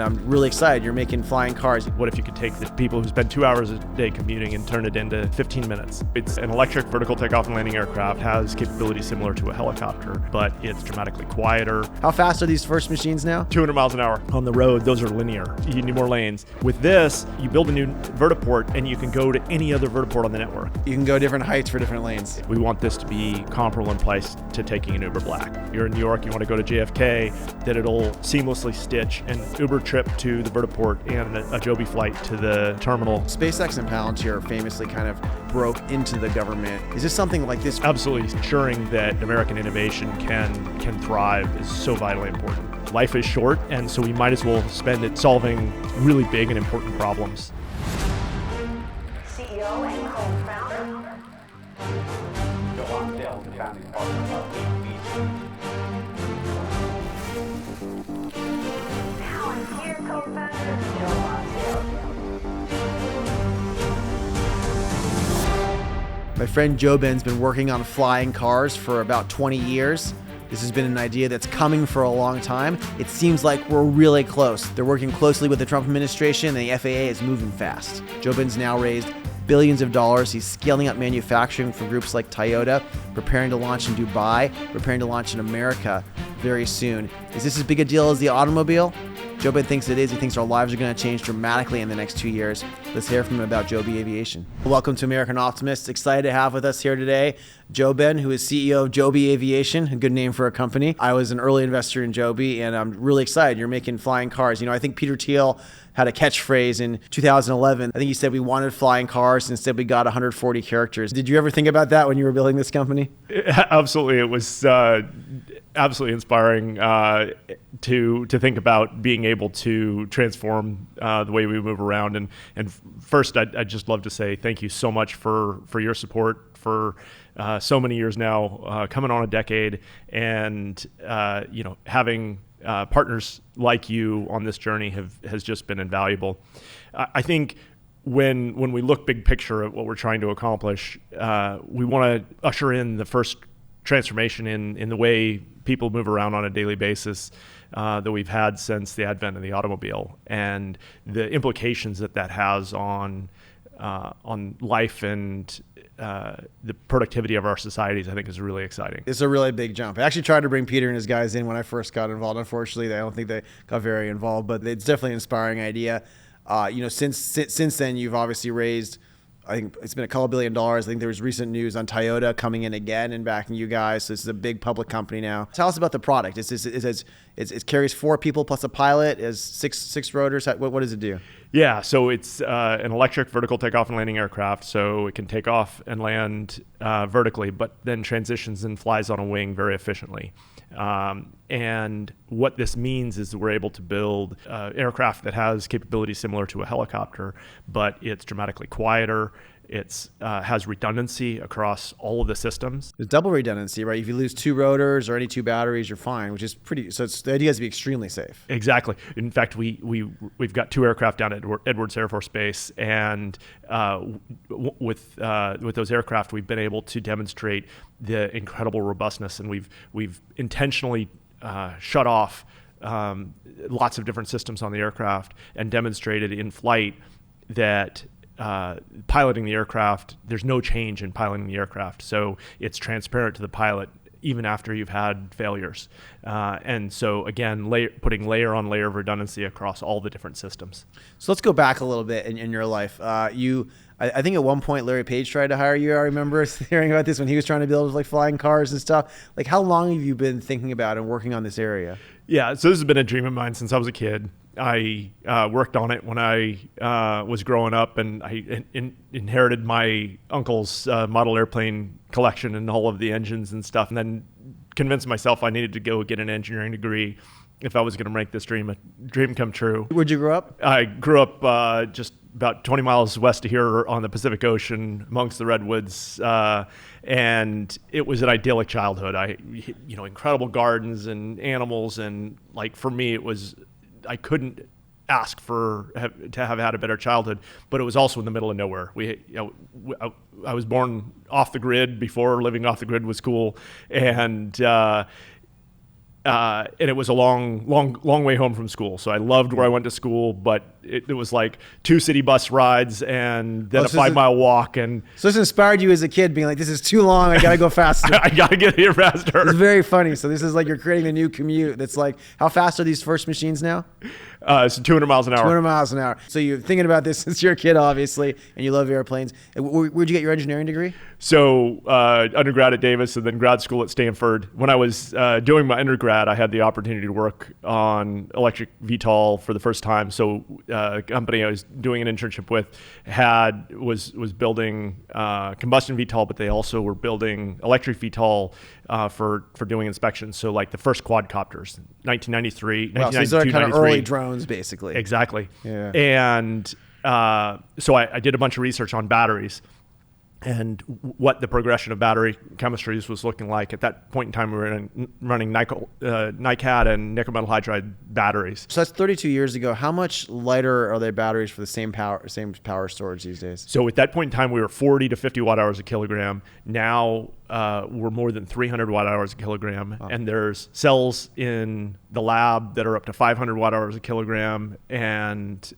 I'm really excited you're making flying cars. What if you could take the people who spend 2 hours a day commuting and turn it into 15 minutes? It's an electric vertical takeoff and landing aircraft, has capabilities similar to a helicopter, but it's dramatically quieter. How fast are these first machines now? 200 miles an hour. On the road, those are linear. You need more lanes. With this, you build a new vertiport and you can go to any other vertiport on the network. You can go different heights for different lanes. We want this to be comparable in price to taking an Uber Black. You're in New York, you want to go to JFK, that it'll seamlessly stitch an Uber trip to the vertiport and a Joby flight to the terminal. SpaceX and Palantir famously kind of broke into the government. Is this something like this? Absolutely. Ensuring that American innovation can thrive is so vitally important. Life is short, and so we might as well spend it solving really big and important problems. CEO and co-founder. Joe, the founding partner of Aviation. Now I'm here, co-founder Joe. My friend JoeBen's been working on flying cars for about 20 years. This has been an idea that's coming for a long time. It seems like we're really close. They're working closely with the Trump administration, and the FAA is moving fast. JoeBen's now raised billions of dollars. He's scaling up manufacturing for groups like Toyota, preparing to launch in Dubai, preparing to launch in America very soon. Is this as big a deal as the automobile? JoeBen thinks it is. He thinks our lives are going to change dramatically in the next 2 years. Let's hear from him about Joby Aviation. Welcome to American Optimists. Excited to have with us here today JoeBen, who is CEO of Joby Aviation, a good name for a company. I was an early investor in Joby, and I'm really excited. You're making flying cars. You know, I think Peter Thiel had a catchphrase in 2011. I think he said we wanted flying cars, and instead we got 140 characters. Did you ever think about that when you were building this company? Absolutely. It was absolutely inspiring to think about being able to transform the way we move around. And first, I'd just love to say thank you so much for your support for so many years now, coming on a decade, and having partners like you on this journey has just been invaluable. I think when we look big picture at what we're trying to accomplish, we want to usher in the first transformation in the way people move around on a daily basis that we've had since the advent of the automobile, and the implications that has on life and the productivity of our societies, I think, is really exciting. It's a really big jump. I actually tried to bring Peter and his guys in when I first got involved. Unfortunately, I don't think they got very involved, but it's definitely an inspiring idea. Since then, you've obviously raised, I think it's been a couple $1 billion. I think there was recent news on Toyota coming in again and backing you guys. So this is a big public company now. Tell us about the product. It carries 4 people plus a pilot. It has six rotors. What does it do? Yeah, so it's an electric vertical takeoff and landing aircraft. So it can take off and land vertically, but then transitions and flies on a wing very efficiently. And what this means is that we're able to build aircraft that has capabilities similar to a helicopter, but it's dramatically quieter. It's has redundancy across all of the systems. There's double redundancy, right? If you lose 2 rotors or any 2 batteries, you're fine, which is pretty. So the idea is to be extremely safe. Exactly. In fact, we've got 2 aircraft down at Edwards Air Force Base, and with those aircraft, we've been able to demonstrate the incredible robustness, and we've intentionally shut off lots of different systems on the aircraft and demonstrated in flight that piloting the aircraft, there's no change in piloting the aircraft. So it's transparent to the pilot even after you've had failures. And so again, putting layer on layer of redundancy across all the different systems. So let's go back a little bit in your life. I think at one point Larry Page tried to hire you. I remember hearing about this when he was trying to build like flying cars and stuff. Like, how long have you been thinking about and working on this area? Yeah, so this has been a dream of mine since I was a kid. I worked on it when I was growing up, and I inherited my uncle's model airplane collection and all of the engines and stuff, and then convinced myself I needed to go get an engineering degree if I was going to make this dream come true. Where'd you grow up? I grew up just about 20 miles west of here on the Pacific Ocean amongst the redwoods, and it was an idyllic childhood. Incredible gardens and animals, and like for me, I couldn't ask to have had a better childhood, but it was also in the middle of nowhere. I was born off the grid before living off the grid was cool, and and it was a long way home from school. So I loved where I went to school, but it was like 2 city bus rides and then a 5-mile walk. And So this inspired you as a kid, being like, "This is too long. I gotta go faster." I got to get here faster. It's very funny. So this is like you're creating a new commute. That's like, how fast are these first machines now? It's 200 miles an hour. 200 miles an hour. So you're thinking about this since you're a kid, obviously, and you love airplanes. Where'd you get your engineering degree? So undergrad at Davis and then grad school at Stanford. When I was doing my undergrad, I had the opportunity to work on electric VTOL for the first time. So a company I was doing an internship with was building combustion VTOL, but they also were building electric VTOL for doing inspections. So like the first quadcopters, 1993, Wow, so these are kind of early drones, basically. Exactly. Yeah. And so I did a bunch of research on batteries and what the progression of battery chemistries was looking like. At that point in time, we were running NiCad and nickel metal hydride batteries. So that's 32 years ago. How much lighter are their batteries for the same power storage these days? So at that point in time, we were 40 to 50 watt hours a kilogram. Now we're more than 300 watt hours a kilogram. Wow. And there's cells in the lab that are up to 500 watt hours a kilogram, and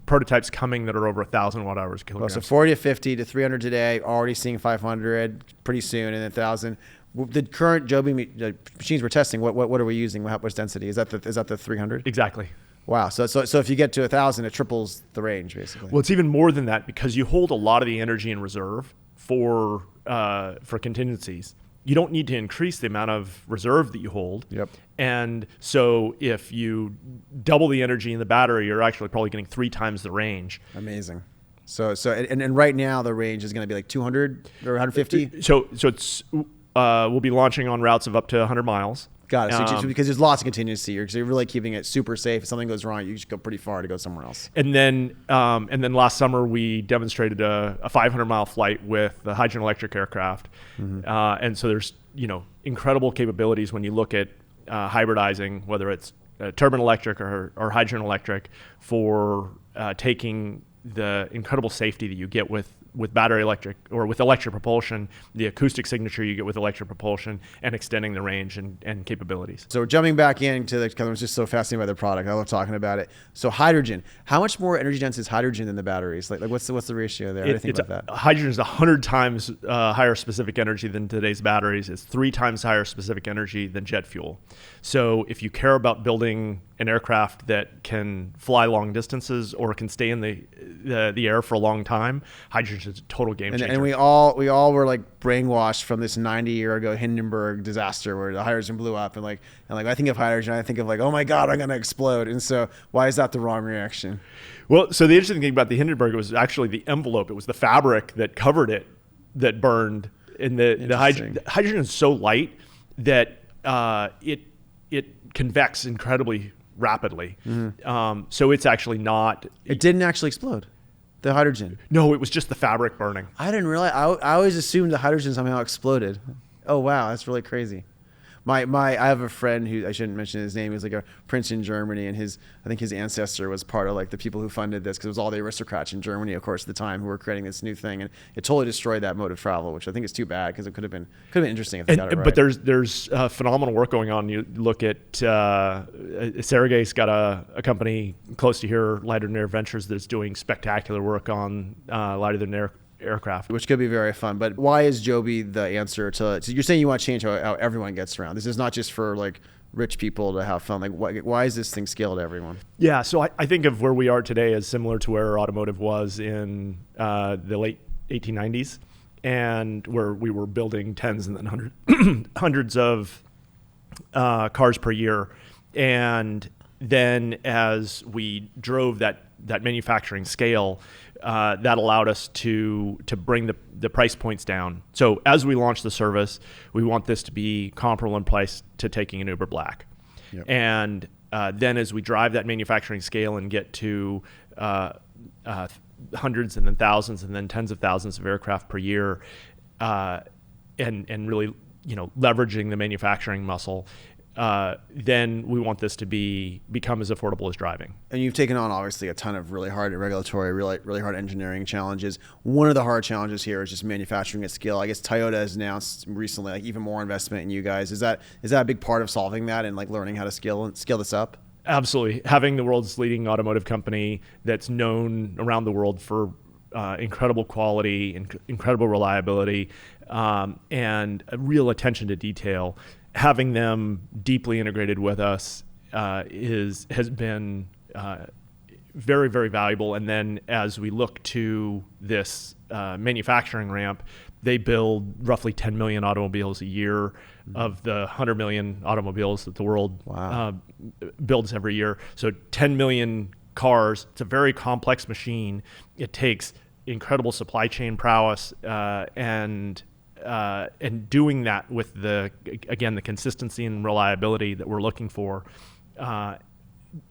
prototypes coming that are over 1,000 watt hours a kilogram. Well, so 40 to 50 to 300 today, already seeing 500 pretty soon, and then 1,000. The current Joby machines we're testing, what are we using? What's density? Is that the 300? Exactly. Wow. So if you get to 1,000, it triples the range, basically. Well, it's even more than that because you hold a lot of the energy in reserve for contingencies. You don't need to increase the amount of reserve that you hold. Yep. And so if you double the energy in the battery, you're actually probably getting 3 times the range. Amazing. So right now the range is going to be like 200 or 150. So it's we'll be launching on routes of up to 100 miles. Got it. So because there's lots of contingency, you're really keeping it super safe. If something goes wrong, you just go pretty far to go somewhere else. And then last summer we demonstrated a 500-mile flight with the hydrogen electric aircraft, and so there's incredible capabilities when you look at hybridizing, whether it's turbine electric or hydrogen electric, for taking the incredible safety that you get with battery electric or with electric propulsion, the acoustic signature you get with electric propulsion, and extending the range and capabilities. So jumping back into because I was just so fascinated by the product, I love talking about it. So hydrogen, how much more energy dense is hydrogen than the batteries? Like what's the ratio there? How do you think about that? Hydrogen is 100 times higher specific energy than today's batteries. It's 3 times higher specific energy than jet fuel. So if you care about building an aircraft that can fly long distances or can stay in the air for a long time, hydrogen is a total game changer. And we all were like brainwashed from this 90-year ago Hindenburg disaster where the hydrogen blew up, and I think of hydrogen, I think of like, oh my God, I'm going to explode. And so why is that the wrong reaction? Well, so the interesting thing about the Hindenburg was actually the envelope. It was the fabric that covered it that burned. And the hydrogen is so light that it convects incredibly rapidly. So it's actually not. It didn't actually explode, the hydrogen. No, it was just the fabric burning. I didn't realize. I always assumed the hydrogen somehow exploded. Oh wow, that's really crazy. I have a friend who, I shouldn't mention his name, he was like a prince in Germany, and I think his ancestor was part of like the people who funded this, because it was all the aristocrats in Germany, of course, at the time, who were creating this new thing, and it totally destroyed that mode of travel, which I think is too bad, because it could have been interesting if they got it right. But there's phenomenal work going on. You look at Sergey's got a company close to here, Lighter Than Air Ventures, that's doing spectacular work on lighter than air aircraft, which could be very fun. But why is Joby the answer to? So you're saying you want to change how everyone gets around. This is not just for like rich people to have fun. Like, why is this thing scaled to everyone? Yeah, so I think of where we are today as similar to where automotive was in the late 1890s, and where we were building tens and then hundreds of cars per year. And then as we drove that manufacturing scale, that allowed us to bring the price points down. So as we launch the service, we want this to be comparable in price to taking an Uber Black. Yep. And then as we drive that manufacturing scale and get to hundreds and then thousands and then tens of thousands of aircraft per year, and really leveraging the manufacturing muscle, then we want this to become as affordable as driving. And you've taken on obviously a ton of really hard regulatory, really hard engineering challenges. One of the hard challenges here is just manufacturing at scale. I guess Toyota has announced recently like even more investment in you guys. Is that a big part of solving that and like learning how to scale this up? Absolutely. Having the world's leading automotive company that's known around the world for incredible quality, incredible reliability, and a real attention to detail. Having them deeply integrated with us has been very, very valuable. And then as we look to this manufacturing ramp, they build roughly 10 million automobiles a year of the 100 million automobiles that the world builds every year. So 10 million cars. It's a very complex machine. It takes incredible supply chain prowess and doing that with the consistency and reliability that we're looking for,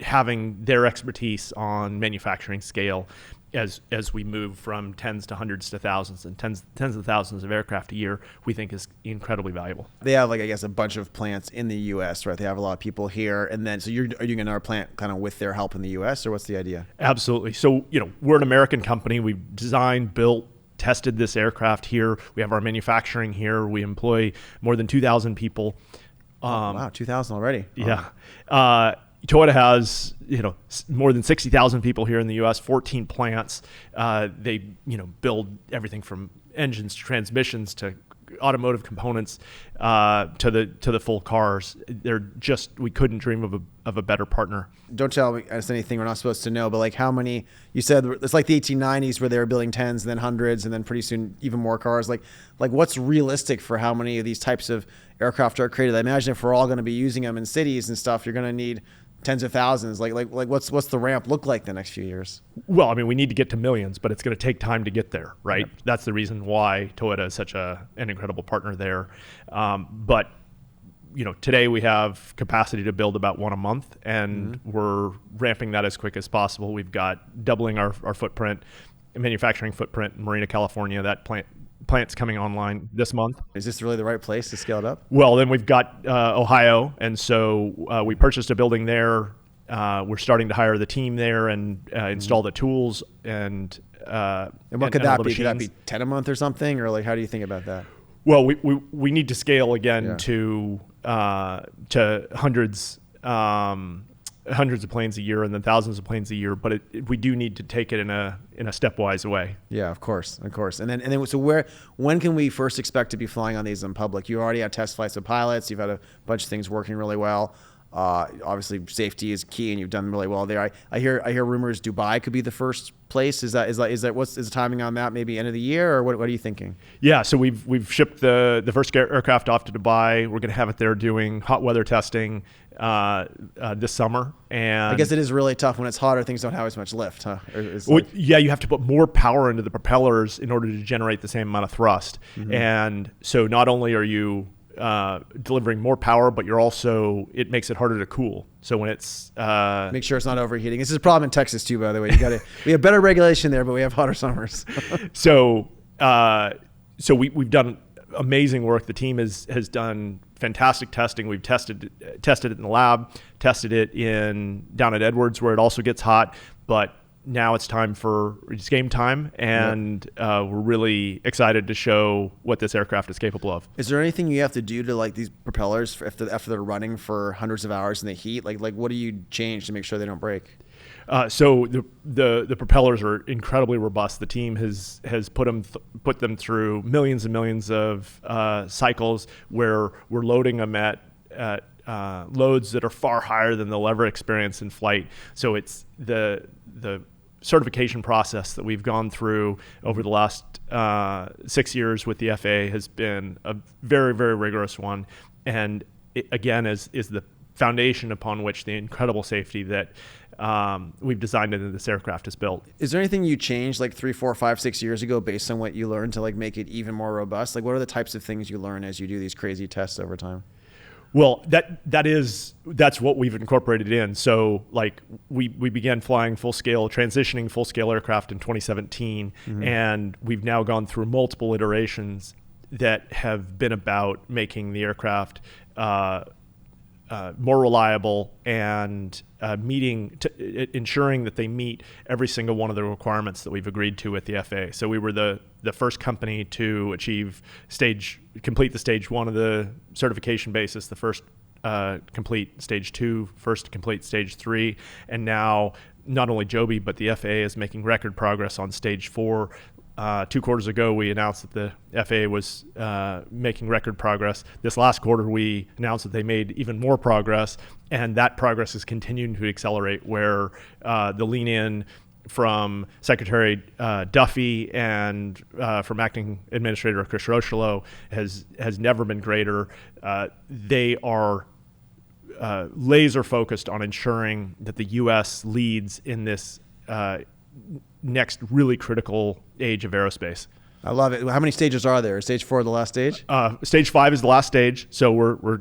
having their expertise on manufacturing scale as we move from tens to hundreds to thousands and tens of thousands of aircraft a year, we think is incredibly valuable. They have like, I guess, a bunch of plants in the US, right? They have a lot of people here. And then, so are you doing another plant kind of with their help in the US, or what's the idea? Absolutely. So, we're an American company. We've designed, built, tested this aircraft here. We have our manufacturing here. We employ more than 2,000 people. Wow, 2,000 already. Yeah. Toyota has, more than 60,000 people here in the U.S., 14 plants. They, build everything from engines to transmissions to automotive components to the full cars. We couldn't dream of a better partner. Don't tell me us anything we're not supposed to know, but like how many, you said it's like the 1890s where they were building tens and then hundreds and then pretty soon even more cars. Like what's realistic for how many of these types of aircraft are created? I imagine if we're all going to be using them in cities and stuff, you're going to need tens of thousands. Like what's the ramp look like the next few years? Well, I mean, we need to get to millions, but it's going to take time to get there, right? Yep. That's the reason why Toyota is such an incredible partner there. But today we have capacity to build about one a month, and we're ramping that as quick as possible. We've got doubling our footprint, manufacturing footprint in Marina, California. That plant's coming online this month. Is this really the right place to scale it up? Well, then we've got Ohio, and so we purchased a building there. We're starting to hire the team there and install the tools and what could that be? Could that be 10 a month or something, or like how do you think about that? Well, we need to scale again to hundreds of planes a year and then thousands of planes a year, but we do need to take it in a stepwise way. Yeah, of course. And then so when can we first expect to be flying on these in public? You already had test flights with pilots. You've had a bunch of things working really well. Obviously safety is key, and you've done really well there. I hear rumors Dubai could be the first place. Is that what's the timing on that? Maybe end of the year, or what are you thinking? Yeah, so we've shipped the first aircraft off to Dubai. We're going to have it there doing hot weather testing this summer. And I guess it is really tough when it's hotter. Things don't have as much lift, huh? You have to put more power into the propellers in order to generate the same amount of thrust. And so not only are you delivering more power, but it makes it harder to cool. So when it's make sure it's not overheating. This is a problem in Texas too, by the way. We have better regulation there, but we have hotter summers. So we've done amazing work. The team has done fantastic testing. We've tested it in the lab, tested it down at Edwards where it also gets hot, but now it's game time, and we're really excited to show what this aircraft is capable of. Is there anything you have to do to like these propellers after they're running for hundreds of hours in the heat? Like what do you change to make sure they don't break? So the propellers are incredibly robust. The team has put them through millions and millions of cycles where we're loading them at loads that are far higher than they'll ever experience in flight. So it's the certification process that we've gone through over the last 6 years with the FAA has been a very, very rigorous one. And it, again, is the foundation upon which the incredible safety that we've designed into this aircraft is built. Is there anything you changed like 3, 4, 5, 6 years ago based on what you learned to like make it even more robust? Like what are the types of things you learn as you do these crazy tests over time? Well, that's what we've incorporated in. So like we began flying transitioning full scale aircraft in 2017, and we've now gone through multiple iterations that have been about making the aircraft more reliable and ensuring that they meet every single one of the requirements that we've agreed to with the FAA. So we were the first company to complete the stage 1 of the certification basis, the first complete stage 2, first to complete stage 3, and now not only Joby, but the FAA is making record progress on stage 4. 2 quarters ago, we announced that the FAA was making record progress. This last quarter, we announced that they made even more progress, and that progress is continuing to accelerate, where the lean in from Secretary Duffy and from Acting Administrator Chris Rocheleau has never been greater. They are laser focused on ensuring that the U.S. leads in this next really critical age of aerospace. I love it. How many stages are there? Is stage 4 the last stage? Stage 5 is the last stage, so we're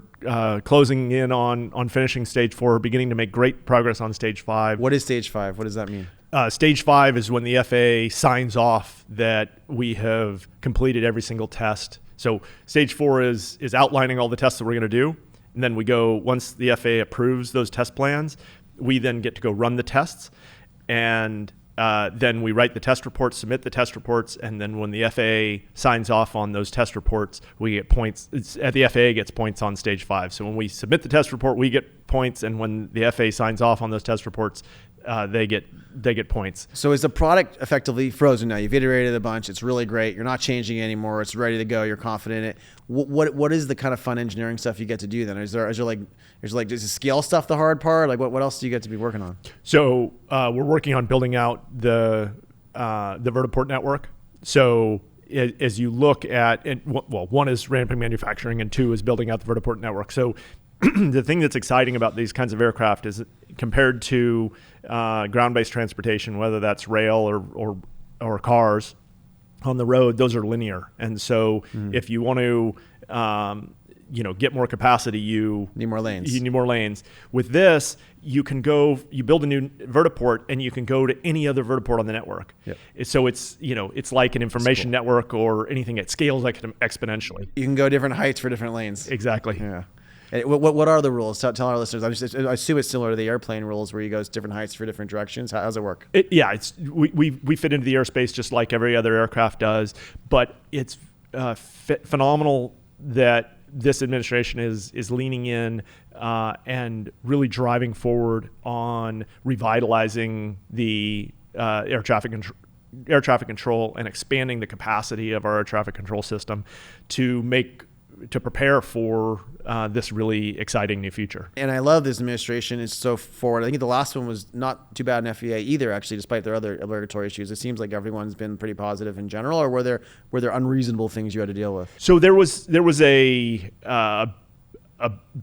closing in on finishing stage 4, beginning to make great progress on stage 5. What is stage 5? What does that mean? Stage 5 is when the FAA signs off that we have completed every single test. So stage 4 is outlining all the tests that we're going to do, and then we go, once the FAA approves those test plans, we then get to go run the tests, and then we write the test reports, submit the test reports, and then when the FAA signs off on those test reports, we get points. The FAA gets points on stage 5. So when we submit the test report, we get points, and when the FAA signs off on those test reports, they get points. So is the product effectively frozen now? You've iterated a bunch. It's really great. You're not changing it anymore. It's ready to go. You're confident in it. What is the kind of fun engineering stuff you get to do then? Is the scale stuff the hard part? Like what else do you get to be working on? So we're working on building out the vertiport network. So as you look at, one is ramping manufacturing, and 2 is building out the vertiport network. So the thing that's exciting about these kinds of aircraft is, compared to ground-based transportation, whether that's rail or cars on the road, those are linear. And so if you want to get more capacity, you need more lanes. You need more lanes. With this, you build a new vertiport, and you can go to any other vertiport on the network. Yep. So it's like an information network or anything. It scales like exponentially. You can go different heights for different lanes. Exactly. Yeah. What are the rules? Tell our listeners. I assume it's similar to the airplane rules, where you go different heights for different directions. How does it work? We fit into the airspace just like every other aircraft does, but it's phenomenal that this administration is leaning in and really driving forward on revitalizing the air traffic control and expanding the capacity of our air traffic control system to prepare for this really exciting new future. And I love this administration is so forward. I think the last one was not too bad in FAA either, actually, despite their other obligatory issues. It seems like everyone's been pretty positive in general, or were there unreasonable things you had to deal with? So there was a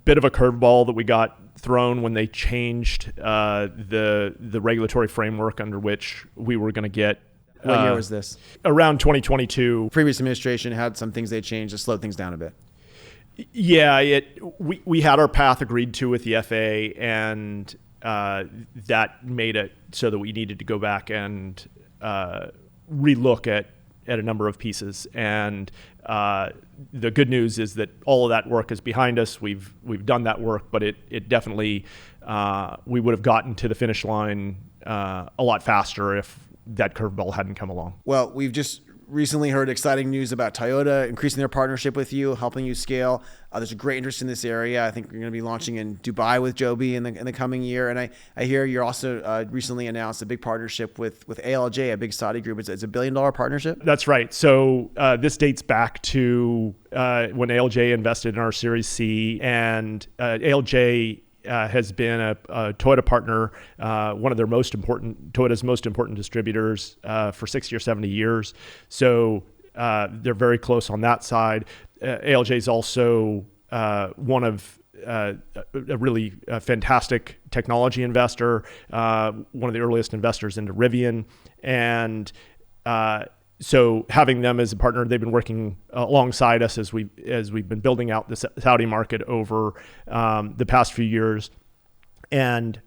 bit of a curveball that we got thrown when they changed the regulatory framework under which we were going to get. What year was this? Around 2022. Previous administration had some things they changed to slow things down a bit. Yeah, we had our path agreed to with the FAA, and that made it so that we needed to go back and relook at a number of pieces. And the good news is that all of that work is behind us. We've done that work, but it definitely we would have gotten to the finish line a lot faster if that curveball hadn't come along. Well, we've just recently heard exciting news about Toyota increasing their partnership with you, helping you scale. There's a great interest in this area. I think you're going to be launching in Dubai with Joby in the coming year. And I hear you're also recently announced a big partnership with ALJ, a big Saudi group. It's a $1 billion partnership. That's right. So this dates back to when ALJ invested in our Series C, and ALJ has been a Toyota partner, one of Toyota's most important distributors for 60 or 70 years. So they're very close on that side. ALJ is also one of a really fantastic technology investor, one of the earliest investors into Rivian. And so having them as a partner, they've been working alongside us as we've been building out the Saudi market over the past few years, and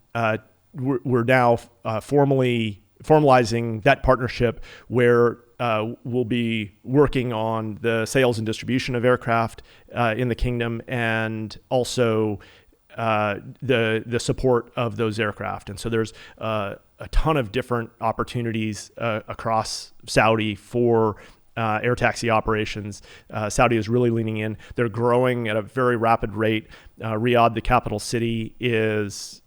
we're now formalizing that partnership, where we'll be working on the sales and distribution of aircraft in the kingdom, and also the support of those aircraft. And so there's a ton of different opportunities across Saudi for air taxi operations. Saudi is really leaning in. They're growing at a very rapid rate. Riyadh, the capital city, is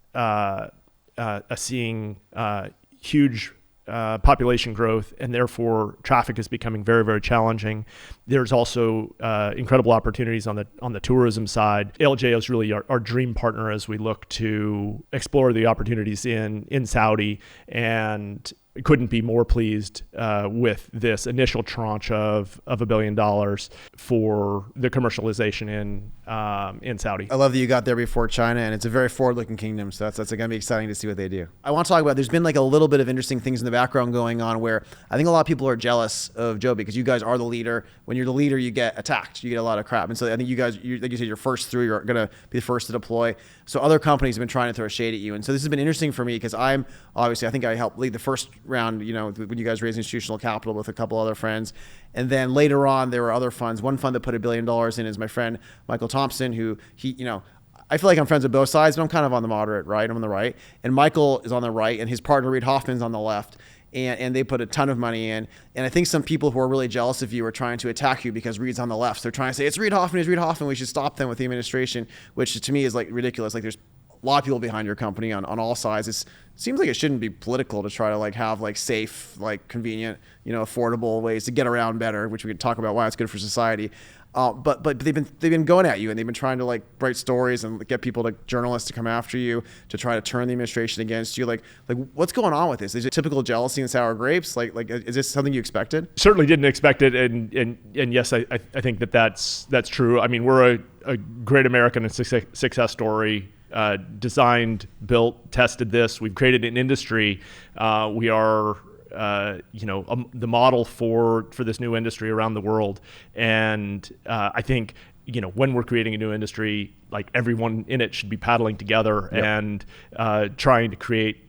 seeing huge population growth, and therefore traffic is becoming very, very challenging. There's also incredible opportunities on the tourism side. ALJ is really our dream partner as we look to explore the opportunities in Saudi, and couldn't be more pleased with this initial tranche of $1 billion for the commercialization in Saudi. I love that you got there before China, and it's a very forward-looking kingdom, so that's going to be exciting to see what they do. I want to talk about, there's been like a little bit of interesting things in the background going on where I think a lot of people are jealous of Joby because you guys are the leader. When you're the leader, you get attacked. You get a lot of crap. And so I think you guys, like you said, you're first through, you're going to be the first to deploy. So other companies have been trying to throw shade at you. And so this has been interesting for me because I think I helped lead the first round, when you guys raised institutional capital with a couple other friends. And then later on, there were other funds. One fund that put $1 billion in is my friend, Michael Thompson, who I feel like I'm friends with both sides, but I'm kind of on the moderate right. I'm on the right. And Michael is on the right, and his partner, Reid Hoffman's on the left. And they put a ton of money in. And I think some people who are really jealous of you are trying to attack you because Reid's on the left. So they're trying to say, it's Reid Hoffman. We should stop them with the administration, which to me is like ridiculous. Like there's a lot of people behind your company on all sides. It seems like it shouldn't be political to try to like have like safe, like convenient, affordable ways to get around better, which we could talk about why it's good for society. But they've been going at you, and they've been trying to like write stories and get people, like journalists, to come after you to try to turn the administration against you. Like what's going on with this? Is it typical jealousy and sour grapes? Like is this something you expected? Certainly didn't expect it, and yes, I think that's true. I mean, we're a great American and success story. Designed, built, tested this. We've created an industry. We are the model for this new industry around the world. And I think, when we're creating a new industry, like everyone in it should be paddling together and trying to create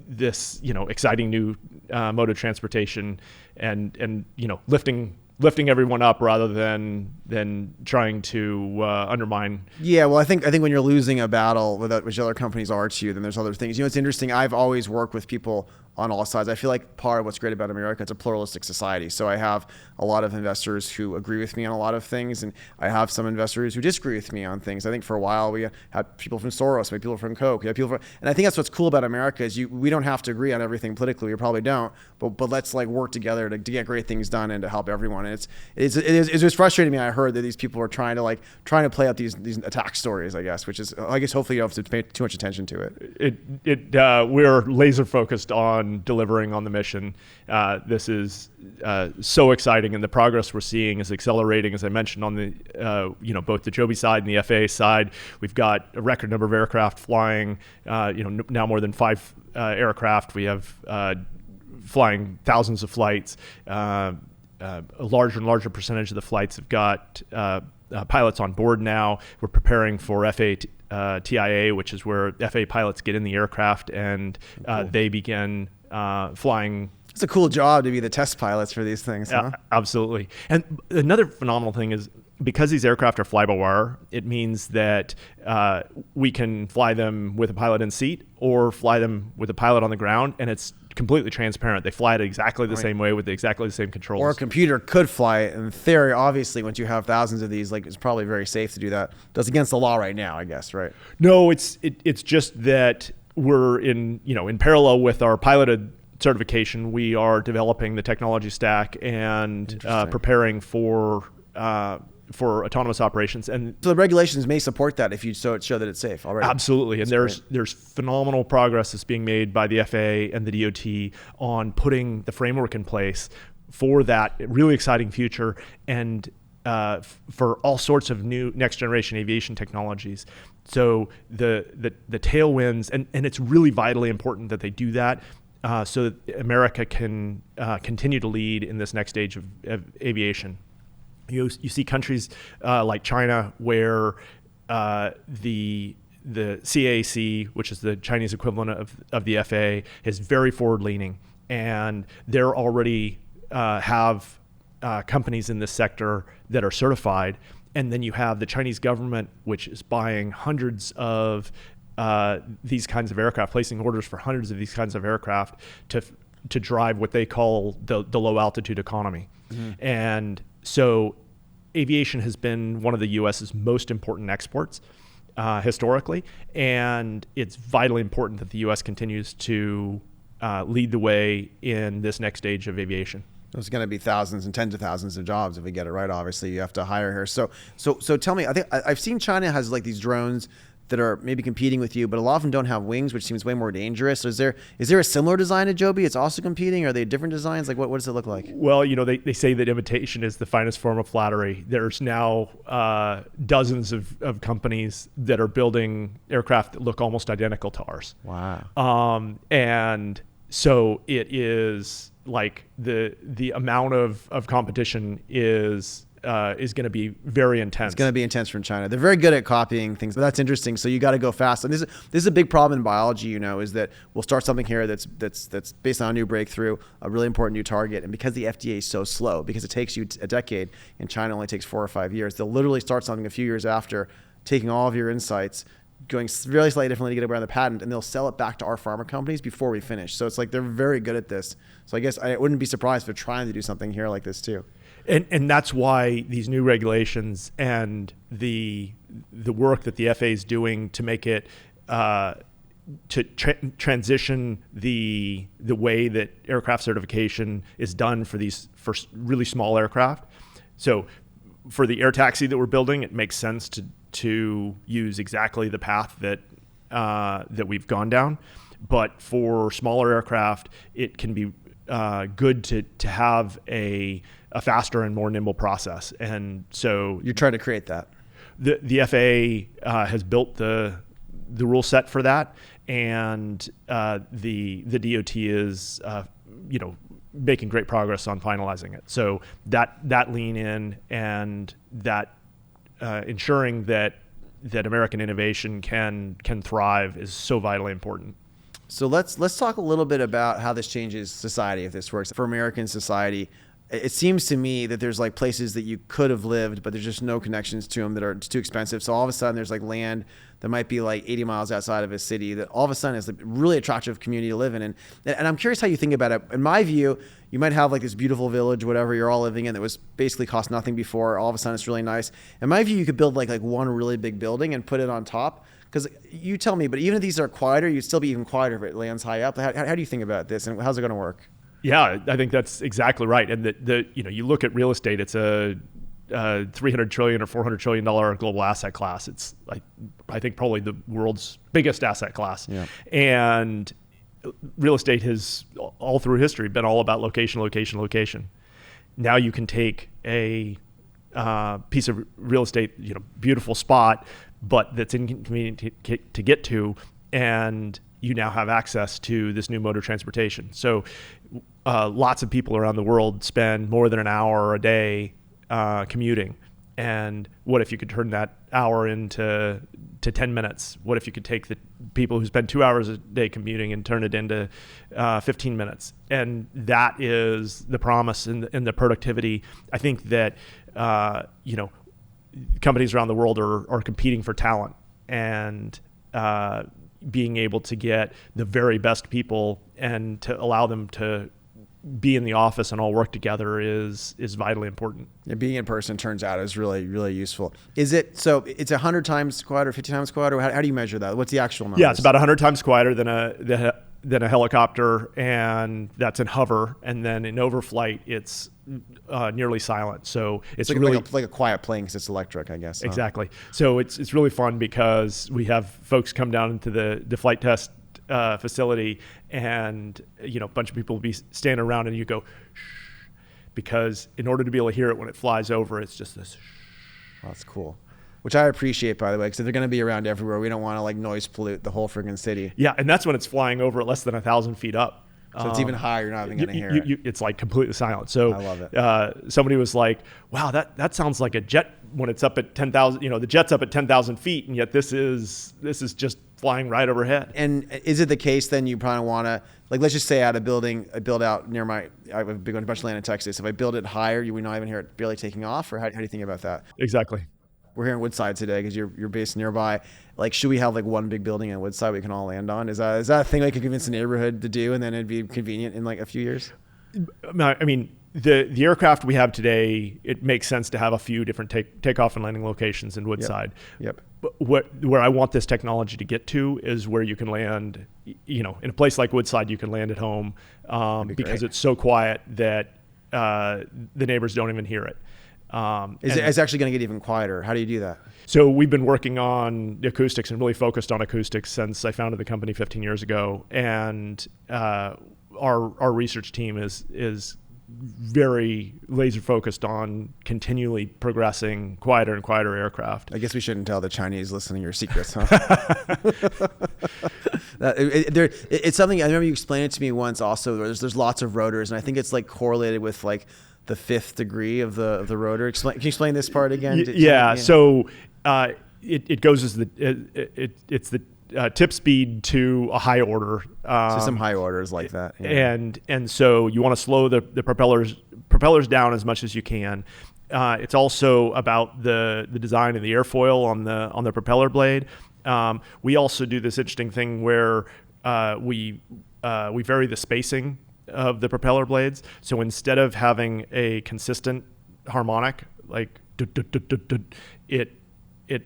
this, exciting new mode of transportation and lifting everyone up rather than trying to undermine. Yeah, well, I think when you're losing a battle, which other companies are to you, then there's other things. It's interesting. I've always worked with people on all sides. I feel like part of what's great about America, it's a pluralistic society. So I have a lot of investors who agree with me on a lot of things, and I have some investors who disagree with me on things. I think for a while we had people from Soros, we had people from Coke, we had people and I think that's what's cool about America is we don't have to agree on everything politically. We probably don't, but let's like work together to get great things done and to help everyone. And it was frustrating to me. I heard that these people are trying to play out these attack stories, I guess, which is, I guess, hopefully you don't have to pay too much attention to it. We're laser focused on delivering on the mission. This is so exciting, and the progress we're seeing is accelerating. As I mentioned, on the both the Joby side and the FAA side, we've got a record number of aircraft flying. Now more than 5 aircraft. We have flying thousands of flights. A larger and larger percentage of the flights have got pilots on board now. We're preparing for FAA TIA, which is where FAA pilots get in the aircraft and they begin flying. It's a cool job to be the test pilots for these things, huh? Absolutely. And another phenomenal thing is, because these aircraft are fly-by-wire, it means that we can fly them with a pilot in seat or fly them with a pilot on the ground, and it's completely transparent. They fly it exactly the same way with exactly the same controls. Or a computer could fly it. In theory, obviously, once you have thousands of these, like, it's probably very safe to do that. That's against the law right now, I guess, right? No, it's just that we're in parallel with our piloted certification, we are developing the technology stack and preparing for autonomous operations. And so the regulations may support that if you show that it's safe already. Absolutely. And there's phenomenal progress that's being made by the FAA and the DOT on putting the framework in place for that really exciting future and for all sorts of new next generation aviation technologies. So the tailwinds, and it's really vitally important that they do that so that America can continue to lead in this next stage of aviation. You see countries like China where the CAAC, which is the Chinese equivalent of the FAA, is very forward-leaning, and they're already have companies in this sector that are certified, And then you have the Chinese government, which is buying hundreds of these kinds of aircraft, placing orders for hundreds of these kinds of aircraft to drive what they call the low altitude economy. And so aviation has been one of the US's most important exports historically, and it's vitally important that the US continues to lead the way in this next stage of aviation. There's going to be thousands and tens of thousands of jobs if we get it right. Obviously, you have to hire her. So tell me, I think I've seen China has like these drones that are maybe competing with you, but a lot of them don't have wings, which seems way more dangerous. So is there a similar design to Joby? It's also competing. Are they different designs? Like what does it look like? Well, they say that imitation is the finest form of flattery. There's now dozens of companies that are building aircraft that look almost identical to ours. Wow. And so it is like the amount of competition is going to be very intense. It's going to be intense from China. They're very good at copying things, but that's interesting. So you got to go fast. And this is a big problem in biology, is that we'll start something here that's based on a new breakthrough, a really important new target. And because the FDA is so slow, because it takes you a decade and China only takes 4 or 5 years, they'll literally start something a few years after, taking all of your insights, going really slightly differently to get around the patent, and they'll sell it back to our pharma companies before we finish. So it's like they're very good at this. So I guess I wouldn't be surprised if they're trying to do something here like this too. And that's why these new regulations and the work that the FAA is doing to make it to transition the way that aircraft certification is done for really small aircraft. So for the air taxi that we're building, it makes sense to use exactly the path that we've gone down. But for smaller aircraft, it can be good to have a faster and more nimble process. And so you're trying to create that. The FAA has built the rule set for that, and the DOT is making great progress on finalizing it. So that lean in and that ensuring that American innovation can thrive is so vitally important. So let's talk a little bit about how this changes society if this works. For American society, it seems to me that there's like places that you could have lived, but there's just no connections to them that are too expensive. So all of a sudden there's like land that might be like 80 miles outside of a city that all of a sudden is a really attractive community to live in. And I'm curious how you think about it. In my view, you might have like this beautiful village, whatever you're all living in, that was basically cost nothing before. All of a sudden it's really nice. In my view, you could build like one really big building and put it on top. Because you tell me, but even if these are quieter, you'd still be even quieter if it lands high up. How do you think about this, and how's it going to work? Yeah, I think that's exactly right. And you look at real estate, it's a $300 trillion or $400 trillion global asset class. It's I think probably the world's biggest asset class. Yeah. And real estate has all through history been all about location, location, location. Now you can take a piece of real estate, beautiful spot, but that's inconvenient to get to, and you now have access to this new mode of transportation. So lots of people around the world spend more than an hour a day commuting. And what if you could turn that hour into 10 minutes? What if you could take the people who spend 2 hours a day commuting and turn it into 15 minutes? And that is the promise and the productivity. I think that companies around the world are competing for talent, and being able to get the very best people and to allow them to be in the office and all work together is vitally important. Yeah, being in person turns out is really, really useful. Is it, so it's 100 times quieter, 50 times quieter? How do you measure that? What's the actual number? Yeah, it's about 100 times quieter than a helicopter, and that's in hover. And then in overflight, it's nearly silent. So it's like, really like a quiet plane because it's electric, I guess. Exactly. Huh? So it's really fun because we have folks come down into the flight test facility, and a bunch of people will be standing around, and you go shh, because in order to be able to hear it when it flies over, it's just this shh. Oh, that's cool. Which I appreciate, by the way, because they're going to be around everywhere. We don't want to like noise pollute the whole friggin' city. Yeah, and that's when it's flying over at less than 1,000 feet up. So it's even higher. You're not even going to hear it. It's like completely silent. So I love it. Somebody was like, "Wow, that sounds like a jet when it's up at 10,000. The jet's up at 10,000 feet, and yet this is just flying right overhead." And is it the case then you probably want to, like, let's just say I build out near I have a bunch of land in Texas. If I build it higher, you would not even hear it barely taking off, or how do you think about that? Exactly. we're here in Woodside today because you're based nearby. Like, should we have like one big building in Woodside we can all land on? Is that a thing I could convince the neighborhood to do, and then it'd be convenient in like a few years? I mean, the aircraft we have today, it makes sense to have a few different takeoff and landing locations in Woodside. Yep. But where I want this technology to get to is where you can land, in a place like Woodside, you can land at home because it's so quiet that the neighbors don't even hear it. It's actually going to get even quieter. How do you do that? So we've been working on acoustics and really focused on acoustics since I founded the company 15 years ago. And our research team is very laser focused on continually progressing quieter and quieter aircraft. I guess we shouldn't tell the Chinese listening your secrets, huh? It's something I remember you explained it to me once. Also, there's lots of rotors, and I think it's like correlated with like the fifth degree of the rotor. Can you explain this part again? Yeah. So it goes as it's the tip speed to a high order. So some high orders like that. Yeah. And so you want to slow the propellers down as much as you can. It's also about the design of the airfoil on the propeller blade. We also do this interesting thing where we vary the spacing of the propeller blades. So instead of having a consistent harmonic, like it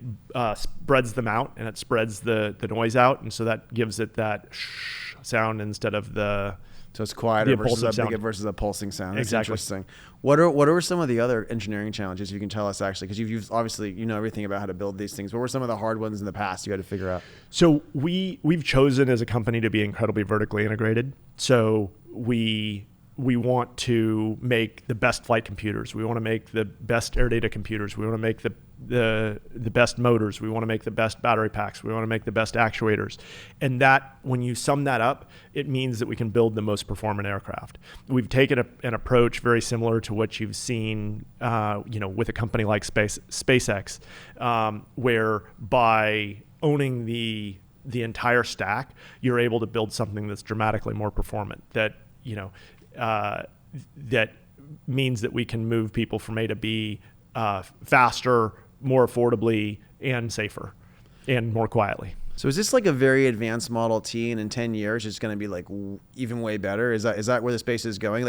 spreads them out, and it spreads the noise out, and so that gives it that shh sound instead of the. So it's quieter versus a pulsing sound. That's exactly. Interesting. What are some of the other engineering challenges you can tell us, actually? Because you've obviously everything about how to build these things. What were some of the hard ones in the past you had to figure out? So we've chosen as a company to be incredibly vertically integrated. So we want to make the best flight computers. We want to make the best air data computers. We want to make the best motors. We want to make the best battery packs. We want to make the best actuators. And that, when you sum that up, it means that we can build the most performant aircraft. We've taken an approach very similar to what you've seen, with a company like SpaceX, where by owning the entire stack, you're able to build something that's dramatically more performant. That means that we can move people from A to B faster, more affordably, and safer, and more quietly. So is this like a very advanced Model T, and in 10 years it's going to be like even way better? Is that where the space is going?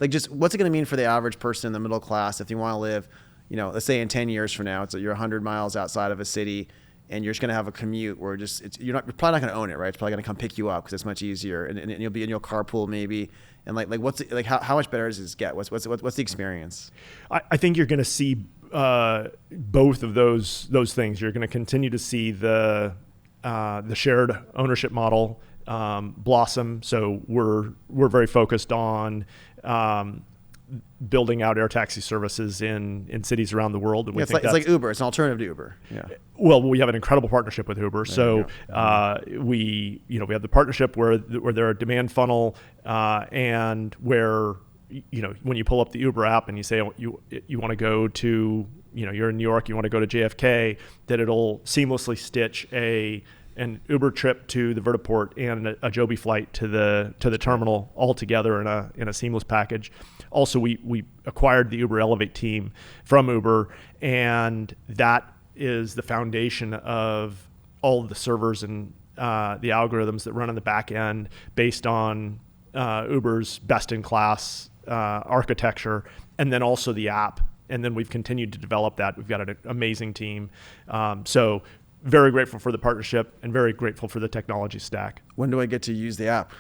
Just what's it going to mean for the average person in the middle class if you want to live, let's say in 10 years from now, you're 100 miles outside of a city, and you're just going to have a commute where you're probably not going to own it, right? It's probably going to come pick you up because it's much easier, and you'll be in your carpool maybe. And how much better does this get? What's the experience? I think you're going to see both of those things. You're going to continue to see the shared ownership model blossom. So we're very focused on building out air taxi services in cities around the world. And it's like Uber. It's an alternative to Uber. Yeah. Well, we have an incredible partnership with Uber. So we have the partnership where they're a demand funnel, and where when you pull up the Uber app and you say you want to go to you're in New York, you want to go to JFK, that it'll seamlessly stitch an Uber trip to the vertiport and a Joby flight to the terminal all together in a seamless package. Also, we acquired the Uber Elevate team from Uber, and that is the foundation of all of the servers and the algorithms that run on the back end based on Uber's best-in-class architecture, and then also the app. And then we've continued to develop that. We've got an amazing team. So very grateful for the partnership and very grateful for the technology stack. When do I get to use the app?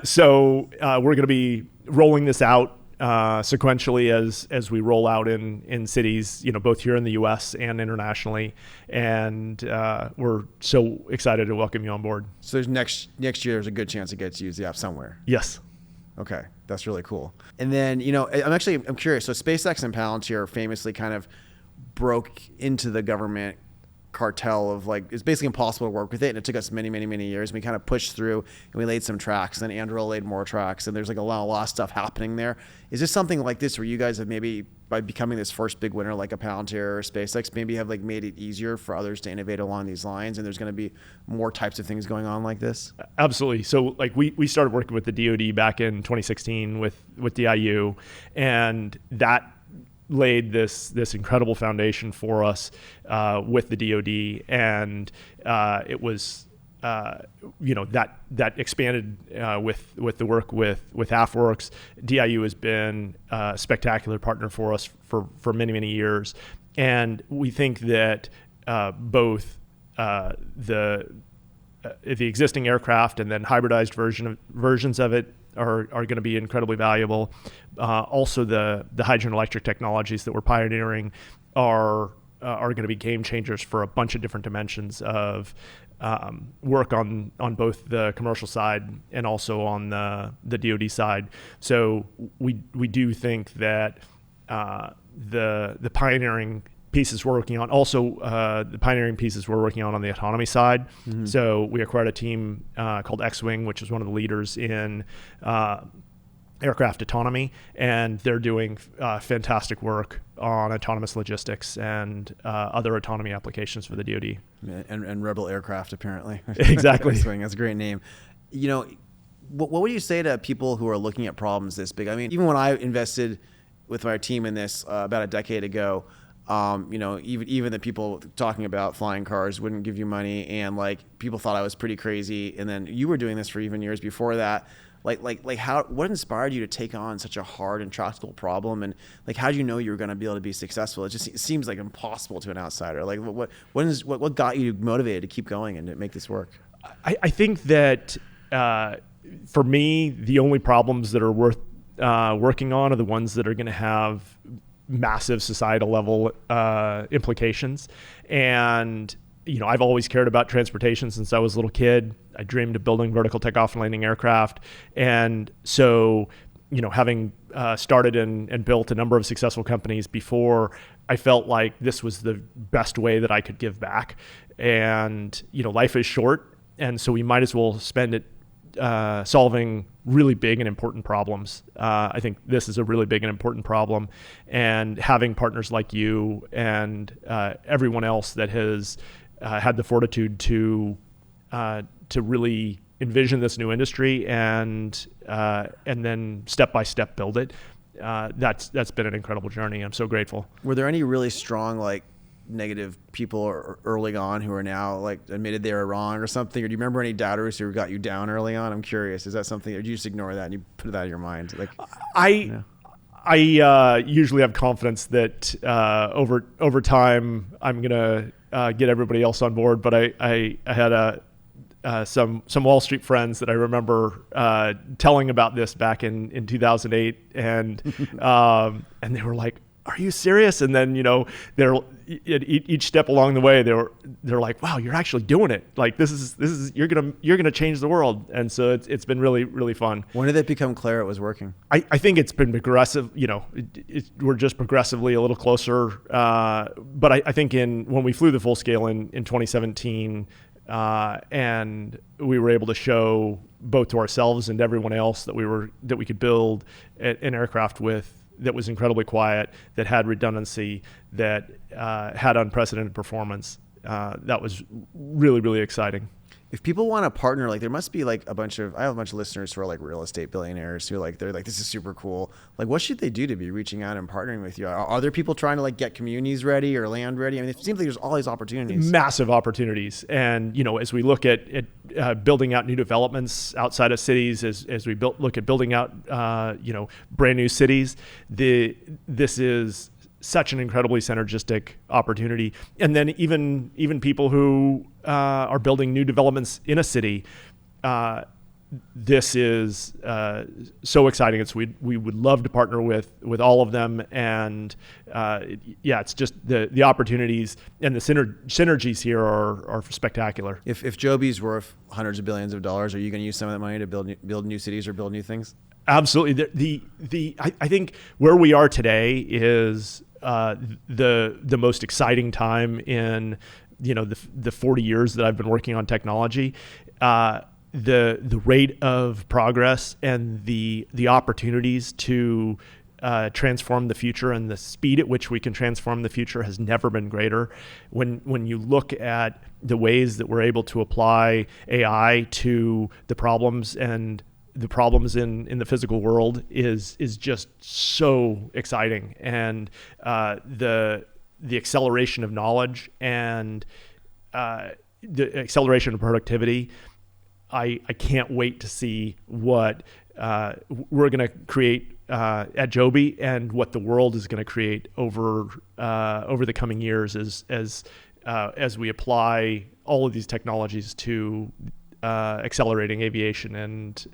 So we're going to be rolling this out sequentially as we roll out in cities, both here in the U.S. and internationally. And we're so excited to welcome you on board. So there's next year, there's a good chance I get to use the app somewhere. Yes. Okay, that's really cool. And then, I'm curious. So SpaceX and Palantir famously kind of broke into the government cartel of it's basically impossible to work with it, and it took us many, many, many years. We kind of pushed through, and we laid some tracks, and then Andrew laid more tracks, and there's a lot of stuff happening there. Is this something like this where you guys have maybe, by becoming this first big winner like a Palantir or SpaceX, maybe have made it easier for others to innovate along these lines, and there's going to be more types of things going on like this? Absolutely. So we started working with the DoD back in 2016 with DIU, and that laid this incredible foundation for us with the DoD, and it was that expanded with the work with AFWorks. DIU has been a spectacular partner for us for many years, and we think that both the existing aircraft and then hybridized versions of it are going to be incredibly valuable. Also, the hydrogen electric technologies that we're pioneering are going to be game changers for a bunch of different dimensions of work on both the commercial side and also on the DoD side. So we do think that the pioneering pieces we're working on, also the pioneering pieces we're working on the autonomy side. Mm-hmm. So we acquired a team called X-Wing, which is one of the leaders in aircraft autonomy, and they're doing fantastic work on autonomous logistics and other autonomy applications for the DoD. And Rebel Aircraft, apparently. Exactly. X-Wing, that's a great name. What would you say to people who are looking at problems this big? I mean, even when I invested with my team in this about a decade ago, even the people talking about flying cars wouldn't give you money, and people thought I was pretty crazy. And then you were doing this for even years before that. What inspired you to take on such a hard, intractable problem, and how do you know you were going to be able to be successful? It seems like impossible to an outsider. What got you motivated to keep going and to make this work? I think that for me, the only problems that are worth working on are the ones that are going to have massive societal level implications. And I've always cared about transportation since I was a little kid. I dreamed of building vertical takeoff and landing aircraft. And so, having started and built a number of successful companies before, I felt like this was the best way that I could give back. And, life is short. And so we might as well spend it solving really big and important problems. I think this is a really big and important problem. And having partners like you and everyone else that has had the fortitude to really envision this new industry and then step by step build it. That's been an incredible journey. I'm so grateful. Were there any really strong negative people early on who are now admitted they were wrong or something? Or do you remember any doubters who got you down early on? I'm curious. Is that something, or do you just ignore that and you put it out of your mind? I usually have confidence that over time I'm gonna get everybody else on board. But I had some Wall Street friends that I remember telling about this back in 2008, and they were like, "Are you serious?" And then they're each step along the way they're like, "Wow, you're actually doing it! This is you're gonna change the world." And so it's been really fun. When did it become clear it was working? I think it's been progressive. We're just progressively a little closer. But I think when we flew the full scale in 2017, and we were able to show both to ourselves and everyone else that we could build an aircraft that was incredibly quiet, that had redundancy, that had unprecedented performance. That was really exciting. If people want to partner, there must be I have a bunch of listeners who are real estate billionaires who they're this is super cool. What should they do to be reaching out and partnering with you? Are there people trying to get communities ready or land ready? I mean, it seems like there's all these opportunities. Massive opportunities. And, as we look at building out new developments outside of cities, as we look at building out, brand new cities, this is such an incredibly synergistic opportunity. And then even people who are building new developments in a city, this is so exciting. We would love to partner with all of them. And it's just the opportunities and the synergies here are spectacular. If Joby's worth hundreds of billions of dollars, are you going to use some of that money to build new cities or build new things? Absolutely. I think where we are today is the most exciting time in the 40 years that I've been working on technology. The rate of progress and the opportunities to transform the future and the speed at which we can transform the future has never been greater. When you look at the ways that we're able to apply AI to the problems and the problems in the physical world is just so exciting, and the acceleration of knowledge and the acceleration of productivity. I can't wait to see what we're going to create at Joby, and what the world is going to create over the coming years as we apply all of these technologies to accelerating aviation and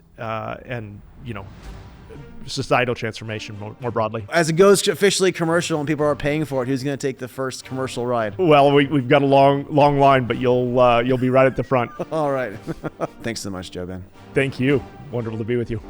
societal transformation more broadly. As it goes officially commercial and people are paying for it, who's going to take the first commercial ride? Well, we've got a long line, but you'll be right at the front. All right. Thanks so much, JoeBen. Thank you. Wonderful to be with you.